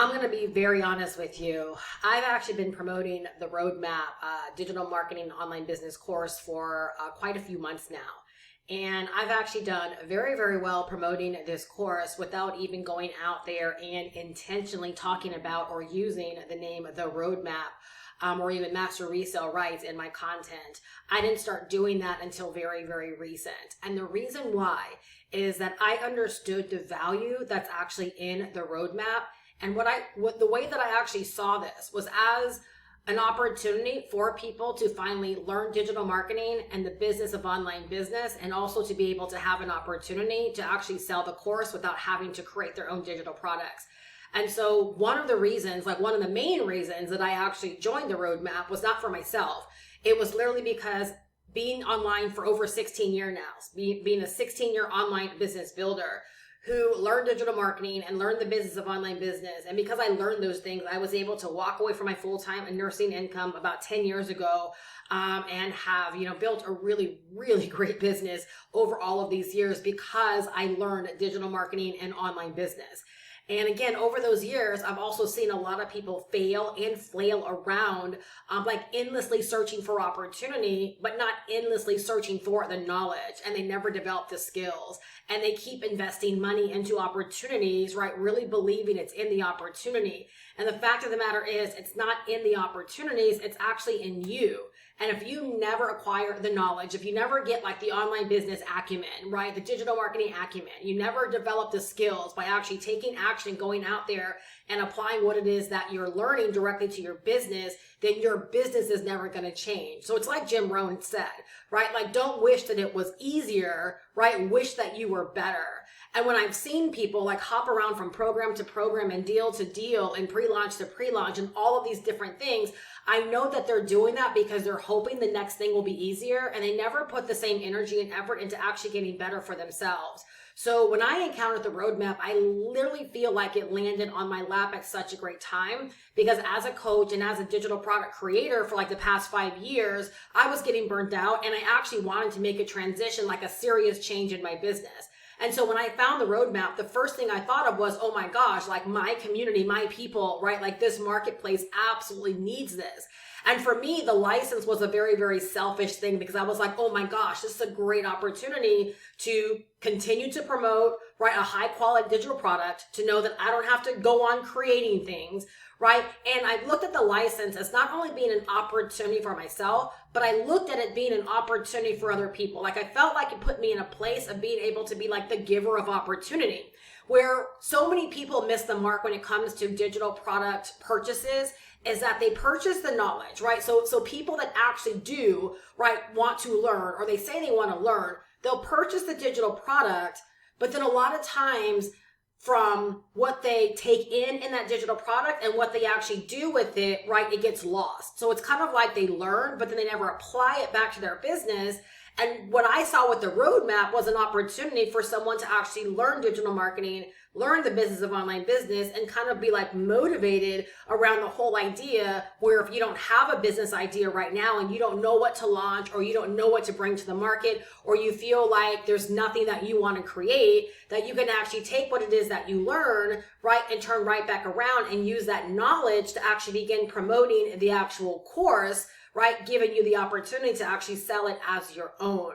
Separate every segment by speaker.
Speaker 1: I'm going to be very honest with you. I've actually been promoting the Roadmap digital marketing online business course for quite a few months now. And I've actually done very, very well promoting this course without even going out there and intentionally talking about or using the name The Roadmap or even Master Resale Rights in my content. I didn't start doing that until very, very recent. And the reason why is that I understood the value that's actually in the roadmap. And the way that I actually saw this was as an opportunity for people to finally learn digital marketing and the business of online business, and also to be able to have an opportunity to actually sell the course without having to create their own digital products. And so one of the main reasons that I actually joined the roadmap was not for myself. It was literally because being online for over 16 years now, being a 16-year online business builder who learned digital marketing and learned the business of online business. And because I learned those things, I was able to walk away from my full-time and nursing income about 10 years ago and have, built a really, really great business over all of these years because I learned digital marketing and online business. And again, over those years, I've also seen a lot of people fail and flail around, endlessly searching for opportunity, but not endlessly searching for the knowledge. And they never develop the skills. And they keep investing money into opportunities, right? Really believing it's in the opportunity. And the fact of the matter is, it's not in the opportunities, it's actually in you. And if you never acquire the knowledge, if you never get the online business acumen, right, the digital marketing acumen, you never develop the skills by actually taking action, going out there and applying what it is that you're learning directly to your business, then your business is never going to change. So it's like Jim Rohn said, right? Don't wish that it was easier, right? Wish that you were better. And when I've seen people hop around from program to program and deal to deal and pre-launch to pre-launch and all of these different things, I know that they're doing that because they're hoping the next thing will be easier, and they never put the same energy and effort into actually getting better for themselves. So when I encountered the roadmap, I literally feel like it landed on my lap at such a great time, because as a coach and as a digital product creator for the past 5 years, I was getting burnt out, and I actually wanted to make a transition, a serious change in my business. And so when I found the roadmap, the first thing I thought of was, oh my gosh, my community, my people, right? This marketplace absolutely needs this. And for me, the license was a very, very selfish thing, because I was like, oh my gosh, this is a great opportunity to continue to promote, right, a high quality digital product, to know that I don't have to go on creating things, right? And I looked at the license as not only being an opportunity for myself, but I looked at it being an opportunity for other people. I felt like it put me in a place of being able to be the giver of opportunity, where so many people miss the mark when it comes to digital product purchases, is that they purchase the knowledge, right? So people that actually do, right, want to learn, or they say they want to learn, they'll purchase the digital product, but then a lot of times from what they take in that digital product and what they actually do with it, right, it gets lost. So it's kind of like they learn, but then they never apply it back to their business. And what I saw with the roadmap was an opportunity for someone to actually learn digital marketing, learn the business of online business, and kind of be motivated around the whole idea, where if you don't have a business idea right now and you don't know what to launch, or you don't know what to bring to the market, or you feel like there's nothing that you want to create, that you can actually take what it is that you learn, right, and turn right back around and use that knowledge to actually begin promoting the actual course, right, giving you the opportunity to actually sell it as your own.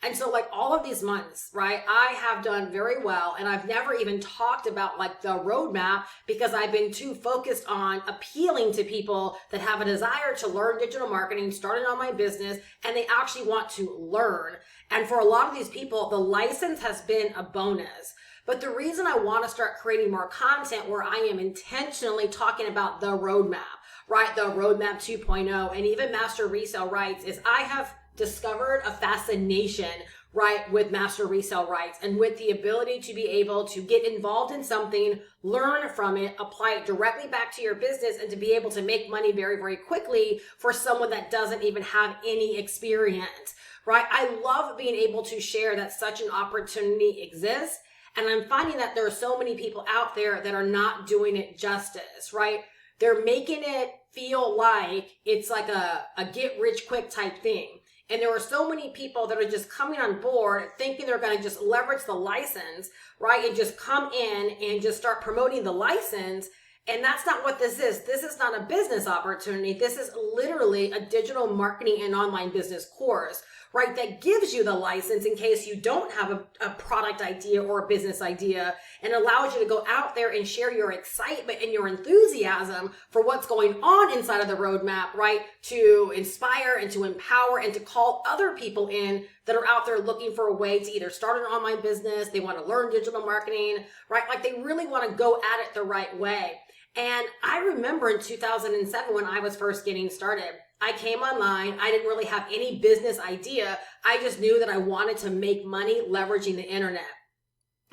Speaker 1: And so all of these months, right, I have done very well, and I've never even talked about the roadmap, because I've been too focused on appealing to people that have a desire to learn digital marketing, start an online business, and they actually want to learn. And for a lot of these people, the license has been a bonus. But the reason I want to start creating more content where I am intentionally talking about the roadmap, right, the roadmap 2.0, and even Master Resale Rights, is I have discovered a fascination, right, with Master Resale Rights, and with the ability to be able to get involved in something, learn from it, apply it directly back to your business, and to be able to make money very, very quickly for someone that doesn't even have any experience, right? I love being able to share that such an opportunity exists. And I'm finding that there are so many people out there that are not doing it justice, right? They're making it feel like it's a get rich quick type thing. And there are so many people that are just coming on board thinking they're going to just leverage the license, right? And just come in and just start promoting the license. And that's not what this is. This is not a business opportunity. This is literally a digital marketing and online business course, right? That gives you the license in case you don't have a product idea or a business idea, and allows you to go out there and share your excitement and your enthusiasm for what's going on inside of the roadmap, right? To inspire and to empower and to call other people in that are out there looking for a way to either start an online business, they want to learn digital marketing, right? Like they really want to go at it the right way. And I remember in 2007 when I was first getting started, I came online. I didn't really have any business idea. I just knew that I wanted to make money leveraging the internet.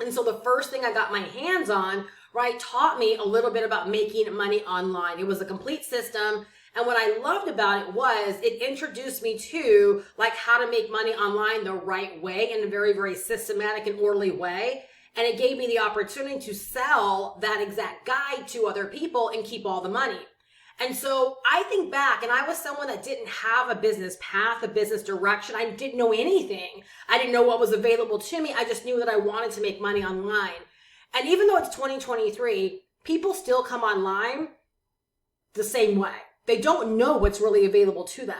Speaker 1: And so the first thing I got my hands on, right, taught me a little bit about making money online. It was a complete system. And what I loved about it was it introduced me to like how to make money online the right way in a very, very systematic and orderly way. And it gave me the opportunity to sell that exact guide to other people and keep all the money. And so I think back, and I was someone that didn't have a business path, a business direction. I didn't know anything. I didn't know what was available to me. I just knew that I wanted to make money online. And even though it's 2023, people still come online the same way. They don't know what's really available to them.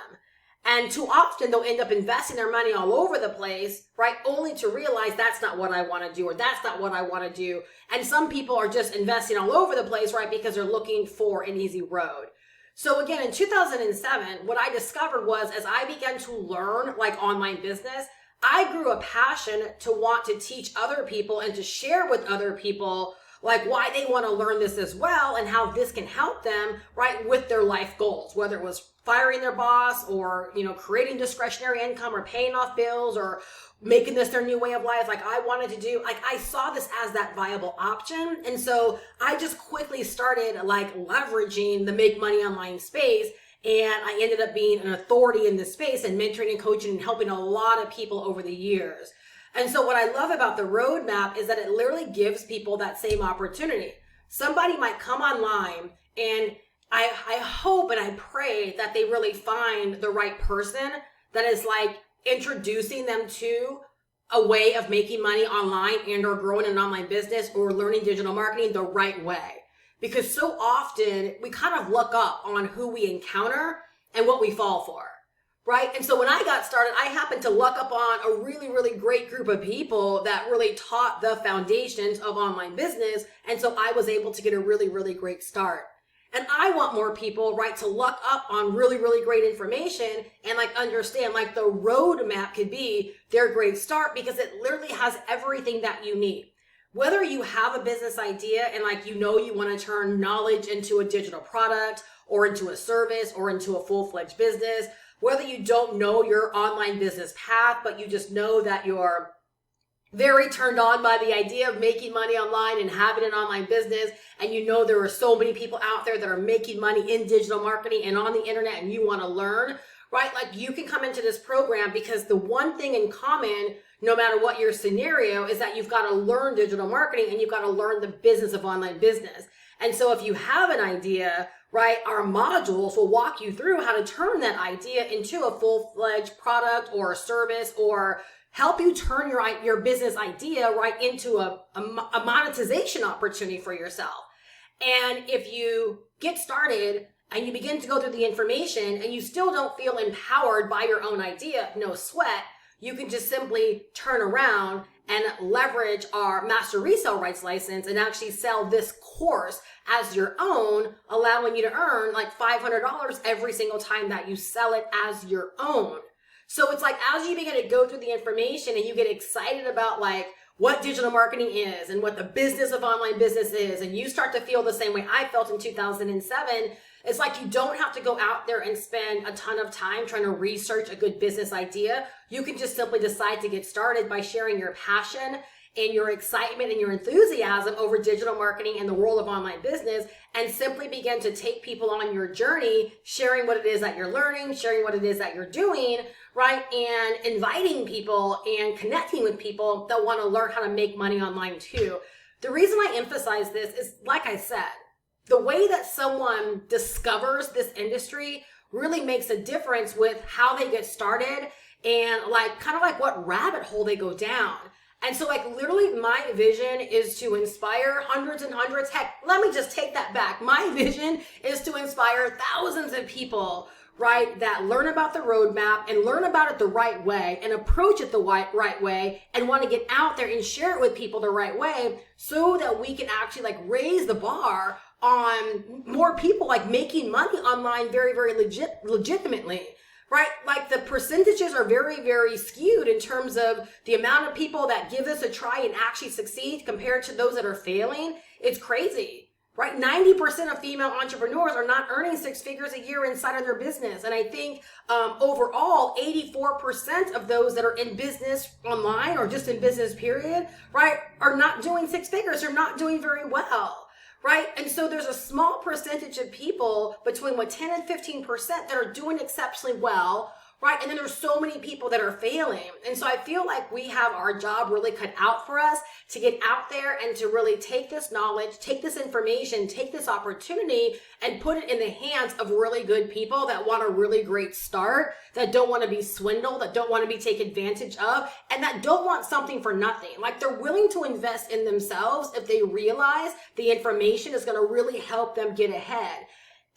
Speaker 1: And too often they'll end up investing their money all over the place, right? Only to realize that's not what I want to do, or that's not what I want to do. And some people are just investing all over the place, right? Because they're looking for an easy road. So again, in 2007, what I discovered was as I began to learn like online business, I grew a passion to want to teach other people and to share with other people like why they want to learn this as well and how this can help them, right, with their life goals, whether it was firing their boss or, creating discretionary income or paying off bills or making this their new way of life. Like I wanted to do, like I saw this as that viable option. And so I just quickly started like leveraging the make money online space. And I ended up being an authority in this space and mentoring and coaching and helping a lot of people over the years. And so what I love about the roadmap is that it literally gives people that same opportunity. Somebody might come online and I hope and I pray that they really find the right person that is like introducing them to a way of making money online and or growing an online business or learning digital marketing the right way. Because so often we kind of look up on who we encounter and what we fall for. Right? And so when I got started, I happened to luck up on a really, really great group of people that really taught the foundations of online business. And so I was able to get a really, really great start. And I want more people, right, to luck up on really, really great information and like understand like the roadmap could be their great start because it literally has everything that you need. Whether you have a business idea and like you want to turn knowledge into a digital product or into a service or into a full-fledged business, whether you don't know your online business path, but you just know that you're very turned on by the idea of making money online and having an online business, and there are so many people out there that are making money in digital marketing and on the internet, and you want to learn, right? Like you can come into this program because the one thing in common, no matter what your scenario, is that you've got to learn digital marketing and you've got to learn the business of online business. And so if you have an idea, right, our modules will walk you through how to turn that idea into a full-fledged product or a service or help you turn your business idea right into a monetization opportunity for yourself. And if you get started and you begin to go through the information and you still don't feel empowered by your own idea, no sweat, you can just simply turn around and leverage our master resale rights license and actually sell this course as your own, allowing you to earn like $500 every single time that you sell it as your own. So it's like as you begin to go through the information and you get excited about like what digital marketing is and what the business of online business is, and you start to feel the same way I felt in 2007, it's like you don't have to go out there and spend a ton of time trying to research a good business idea. You can just simply decide to get started by sharing your passion and your excitement and your enthusiasm over digital marketing and the world of online business, and simply begin to take people on your journey, sharing what it is that you're learning, sharing what it is that you're doing, right? And inviting people and connecting with people that want to learn how to make money online too. The reason I emphasize this is, like I said, the way that someone discovers this industry really makes a difference with how they get started and like kind of like what rabbit hole they go down. And so like literally my vision is to inspire hundreds and hundreds. Heck, let me just take that back. My vision is to inspire thousands of people, right, that learn about the roadmap and learn about it the right way and approach it the right way and want to get out there and share it with people the right way so that we can actually like raise the bar on more people like making money online very, very legitimately. Right? Like the percentages are very, very skewed in terms of the amount of people that give this a try and actually succeed compared to those that are failing. It's crazy, right? 90% of female entrepreneurs are not earning six figures a year inside of their business. And I think overall, 84% of those that are in business online or just in business period, right, are not doing six figures. They're not doing very well. Right? And so there's a small percentage of people between 10 and 15% that are doing exceptionally well, right? And then there's so many people that are failing. And so I feel like we have our job really cut out for us to get out there and to really take this knowledge, take this information, take this opportunity and put it in the hands of really good people that want a really great start, that don't want to be swindled, that don't want to be taken advantage of, and that don't want something for nothing. Like they're willing to invest in themselves if they realize the information is going to really help them get ahead.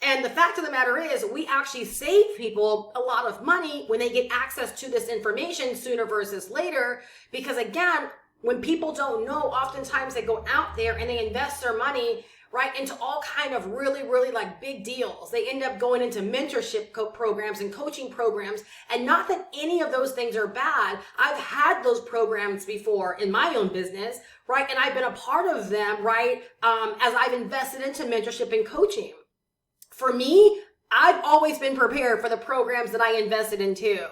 Speaker 1: And the fact of the matter is, we actually save people a lot of money when they get access to this information sooner versus later. Because again, when people don't know, oftentimes they go out there and they invest their money right into all kind of really like big deals. They end up going into mentorship programs and coaching programs. And not that any of those things are bad. I've had those programs before in my own business, right? And I've been a part of them, right? As I've invested into mentorship and coaching. For me, I've always been prepared for the programs that I invested into.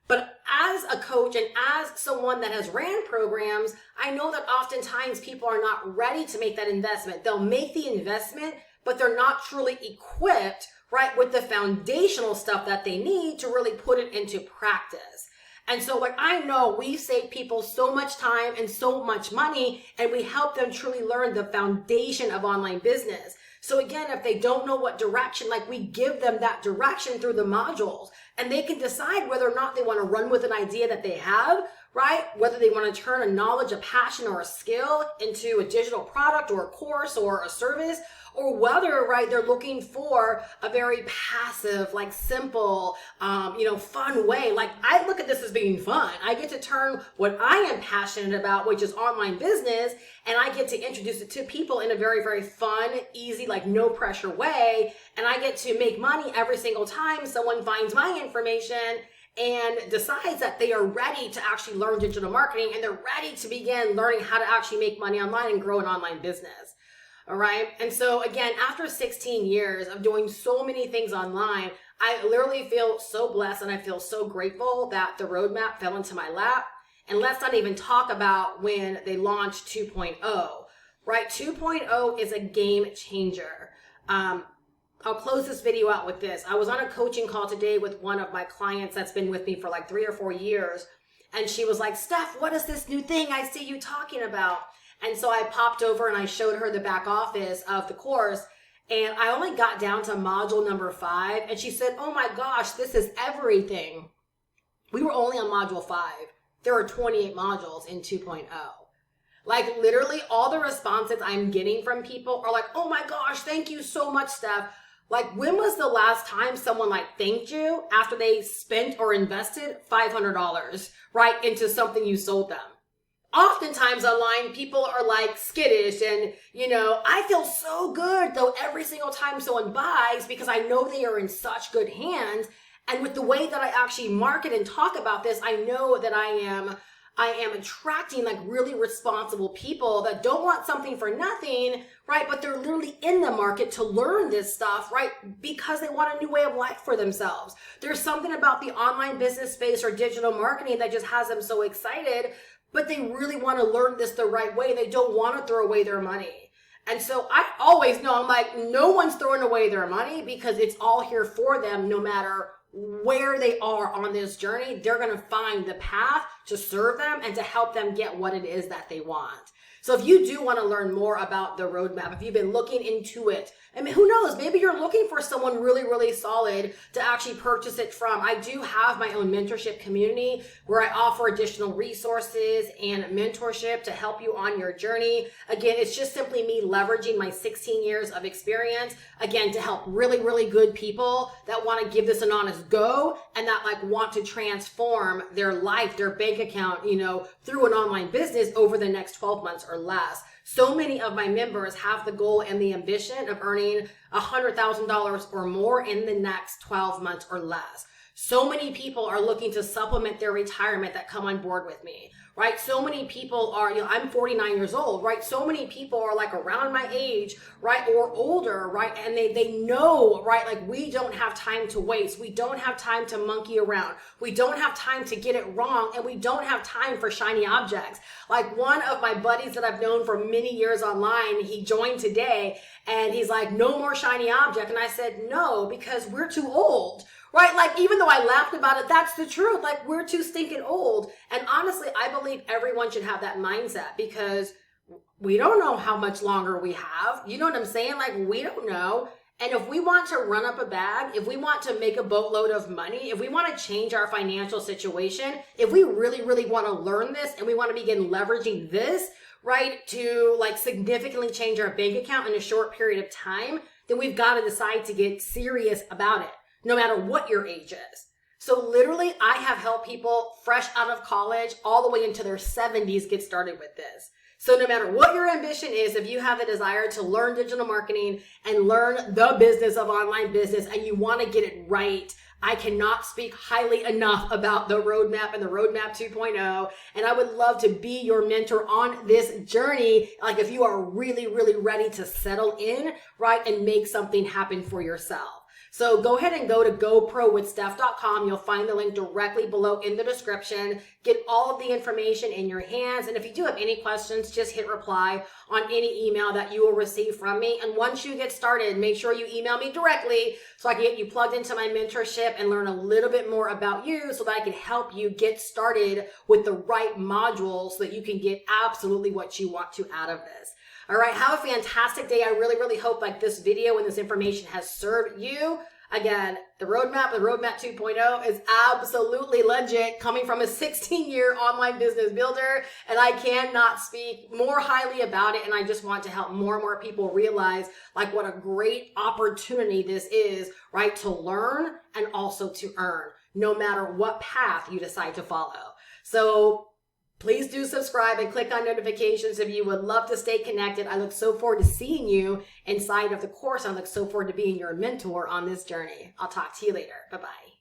Speaker 1: But as a coach and as someone that has ran programs, I know that oftentimes people are not ready to make that investment. They'll make the investment, but they're not truly equipped, right, with the foundational stuff that they need to really put it into practice. And so like I know we save people so much time and so much money, and we help them truly learn the foundation of online business. So again, if they don't know what direction, like we give them that direction through the modules, and they can decide whether or not they want to run with an idea that they have, right? Whether they want to turn a knowledge, a passion, or a skill into a digital product or a course or a service, or whether, right, they're looking for a very passive, like simple, fun way. Like I look at this as being fun. I get to turn what I am passionate about, which is online business, and I get to introduce it to people in a very, very fun, easy, like no pressure way. And I get to make money every single time someone finds my information and decides that they are ready to actually learn digital marketing and they're ready to begin learning how to actually make money online and grow an online business. All right. And so again, after 16 years of doing so many things online, I literally feel so blessed and I feel so grateful that the roadmap fell into my lap. And let's not even talk about when they launched 2.0, right? 2.0 is a game changer. I'll close this video out with this. I was on a coaching call today with one of my clients that's been with me for like 3 or 4 years. And she was like, Steph, what is this new thing I see you talking about? And so I popped over and I showed her the back office of the course. And I only got down to module number 5. And she said, oh my gosh, this is everything. We were only on module 5. There are 28 modules in 2.0. Like literally all the responses I'm getting from people are like, oh my gosh, thank you so much, Steph. Like when was the last time someone like thanked you after they spent or invested $500, right, into something you sold them? Oftentimes online, people are like skittish and, I feel so good though every single time someone buys because I know they are in such good hands. And with the way that I actually market and talk about this, I know that I am attracting like really responsible people that don't want something for nothing, right? But they're literally in the market to learn this stuff, right? Because they want a new way of life for themselves. There's something about the online business space or digital marketing that just has them so excited, but they really want to learn this the right way. They don't want to throw away their money. And so I always know, I'm like, no one's throwing away their money because it's all here for them no matter where they are on this journey. They're going to find the path to serve them and to help them get what it is that they want. So if you do want to learn more about the roadmap, if you've been looking into it, I mean, who knows? Maybe you're looking for someone really, really solid to actually purchase it from. I do have my own mentorship community where I offer additional resources and mentorship to help you on your journey. Again, it's just simply me leveraging my 16 years of experience, again, to help really, really good people that want to give this an honest go and that like want to transform their life, their bank account, you know, through an online business over the next 12 months or less. So many of my members have the goal and the ambition of earning $100,000 or more in the next 12 months or less. So many people are looking to supplement their retirement that come on board with me, right? So many people are, you know, I'm 49 years old, right? So many people are like around my age, right? Or older, right? And they know, right? Like we don't have time to waste. We don't have time to monkey around. We don't have time to get it wrong. And we don't have time for shiny objects. Like one of my buddies that I've known for many years online, he joined today and he's like, no more shiny object. And I said, no, because we're too old. Right? Like, even though I laughed about it, that's the truth. Like, we're too stinking old. And honestly, I believe everyone should have that mindset because we don't know how much longer we have. You know what I'm saying? Like, we don't know. And if we want to run up a bag, if we want to make a boatload of money, if we want to change our financial situation, if we really, really want to learn this and we want to begin leveraging this, right, to like significantly change our bank account in a short period of time, then we've got to decide to get serious about it, no matter what your age is. So literally, I have helped people fresh out of college all the way into their 70s get started with this. So no matter what your ambition is, if you have the desire to learn digital marketing and learn the business of online business and you want to get it right, I cannot speak highly enough about the roadmap and the roadmap 2.0. And I would love to be your mentor on this journey. Like if you are really, really ready to settle in, right, and make something happen for yourself. So go ahead and go to goprowithsteph.com. You'll find the link directly below in the description. Get all of the information in your hands. And if you do have any questions, just hit reply on any email that you will receive from me. And once you get started, make sure you email me directly so I can get you plugged into my mentorship and learn a little bit more about you so that I can help you get started with the right modules so that you can get absolutely what you want to out of this. All right, have a fantastic day. I really, really hope like this video and this information has served you. Again, the roadmap 2.0 is absolutely legit, coming from a 16-year online business builder, and I cannot speak more highly about it. And I just want to help more and more people realize like what a great opportunity this is, right, to learn and also to earn, no matter what path you decide to follow. So please do subscribe and click on notifications if you would love to stay connected. I look so forward to seeing you inside of the course. I look so forward to being your mentor on this journey. I'll talk to you later. Bye-bye.